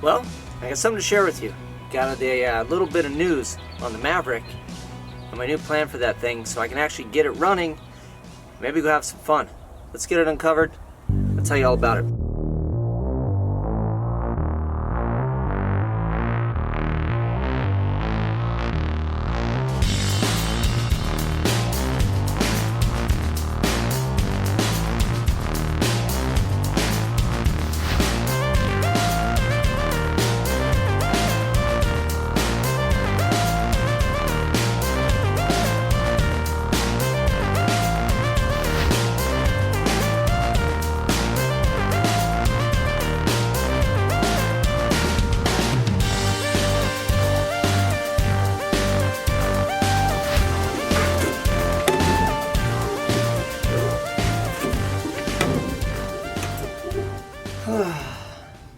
Well, I got something to share with you. Got a little bit of news on the Maverick and my new plan for that thing so I can actually get it running. Maybe go have some fun. Let's get it uncovered. I'll tell you all about it.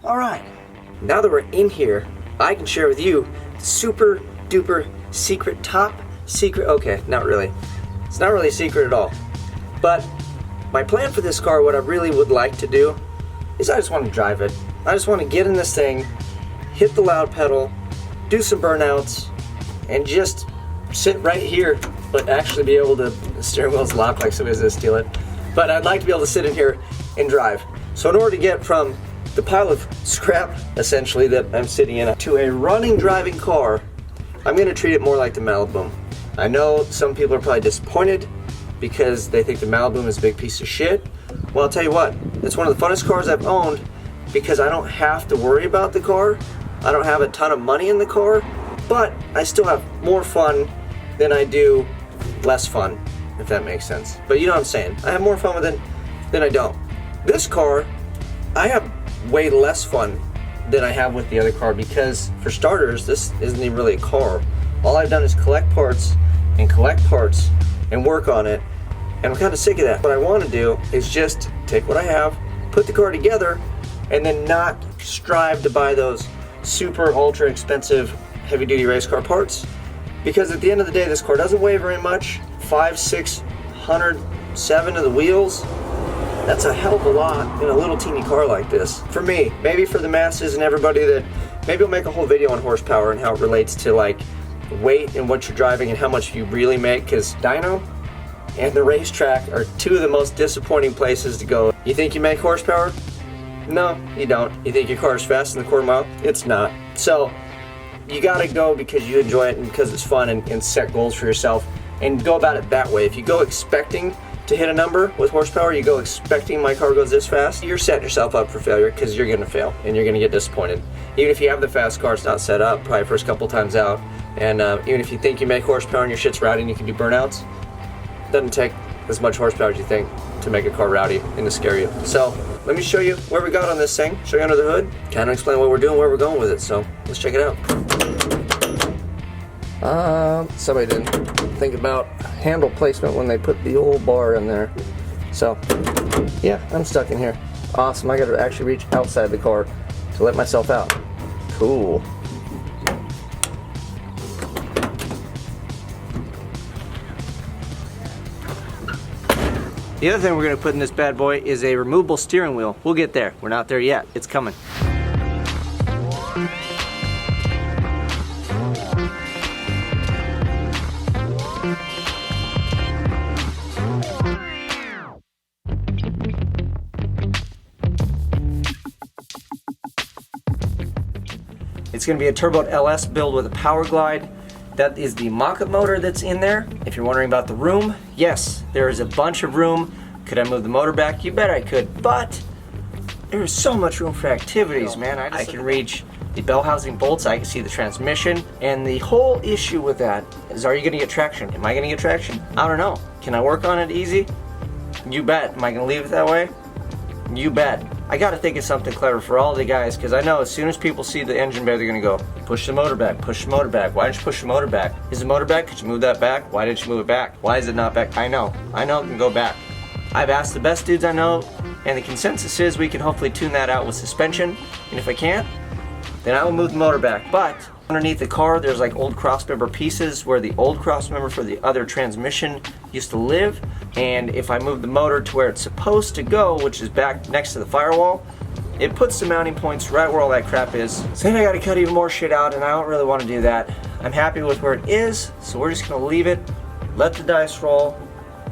Alright, now that we're in here, I can share with you the super duper secret, top secret, okay, not really. It's not really a secret at all. But my plan for this car, what I really would like to do, is I just want to drive it. I just want to get in this thing, hit the loud pedal, do some burnouts, and just sit right here, but actually be able to, the steering wheel's locked like somebody's gonna steal it. But I'd like to be able to sit in here and drive. So in order to get from the pile of scrap, essentially, that I'm sitting in, to a running, driving car, I'm going to treat it more like the Malibu. I know some people are probably disappointed because they think the Malibu is a big piece of shit. Well, I'll tell you what, it's one of the funnest cars I've owned because I don't have to worry about the car. I don't have a ton of money in the car, but I still have more fun than I do less fun, if that makes sense. But you know what I'm saying. I have more fun with it than I don't. This car, I have way less fun than I have with the other car because, for starters, this isn't even really a car. All I've done is collect parts and work on it, and I'm kind of sick of that. What I want to do is just take what I have, put the car together, and then not strive to buy those super ultra expensive heavy duty race car parts, because at the end of the day this car doesn't weigh very much. 500-607 of the wheels, that's a hell of a lot in a little teeny car like this. For me, maybe for the masses and everybody, that maybe I'll make a whole video on horsepower and how it relates to like weight and what you're driving and how much you really make, because dyno and the racetrack are two of the most disappointing places to go. You think you make horsepower? No, you don't. You think your car is fast in the quarter mile? It's not. So you gotta go because you enjoy it and because it's fun, and set goals for yourself and go about it that way. If you go expecting to hit a number with horsepower, you go expecting my car goes this fast, you're setting yourself up for failure because you're gonna fail and you're gonna get disappointed. Even if you have the fast car, it's not set up probably first couple times out, and even if you think you make horsepower and your shit's rowdy and you can do burnouts, it doesn't take as much horsepower as you think to make a car rowdy and to scare you. So let me show you where we got on this thing, show you under the hood, kind of explain what we're doing, where we're going with it. So let's check it out. Somebody didn't think about handle placement when they put the old bar in there. So yeah, I'm stuck in here. Awesome, I gotta actually reach outside the car to let myself out. Cool. The other thing we're gonna put in this bad boy is a removable steering wheel. We'll get there. We're not there yet. It's coming. It's going to be a turbo LS build with a power glide. That is the mock-up motor that's in there. If you're wondering about the room, yes, there is a bunch of room. Could I move the motor back? You bet I could, but there's so much room for activities, man. I can reach the bell housing bolts, I can see the transmission, and the whole issue with that is, are you going to get traction? Am I going to get traction? I don't know. Can I work on it easy? You bet. Am I going to leave it that way? You bet. I gotta think of something clever for all the guys, because I know as soon as people see the engine bay, they're gonna go, push the motor back, push the motor back. Why didn't you push the motor back? Is the motor back? Could you move that back? Why didn't you move it back? Why is it not back? I know it can go back. I've asked the best dudes I know, and the consensus is we can hopefully tune that out with suspension, and if I can't, then I will move the motor back. But underneath the car, there's like old crossmember pieces where the old crossmember for the other transmission used to live, and if I move the motor to where it's supposed to go, which is back next to the firewall, it puts the mounting points right where all that crap is. So then I gotta cut even more shit out, and I don't really want to do that. I'm happy with where it is, so we're just gonna leave it, let the dice roll,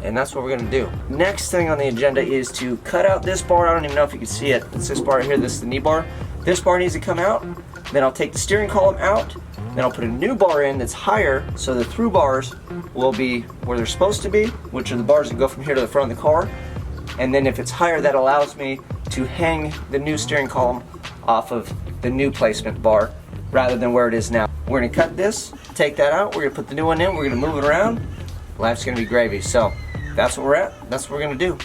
and that's what we're gonna do. Next thing on the agenda is to cut out this bar. I don't even know if you can see it. It's this bar right here, this is the knee bar. This bar needs to come out. Then I'll take the steering column out. Then I'll put a new bar in that's higher, so the through bars will be where they're supposed to be, which are the bars that go from here to the front of the car. And then if it's higher, that allows me to hang the new steering column off of the new placement bar rather than where it is now. We're gonna cut this, take that out, we're gonna put the new one in, we're gonna move it around. Life's gonna be gravy. So that's what we're at, that's what we're gonna do.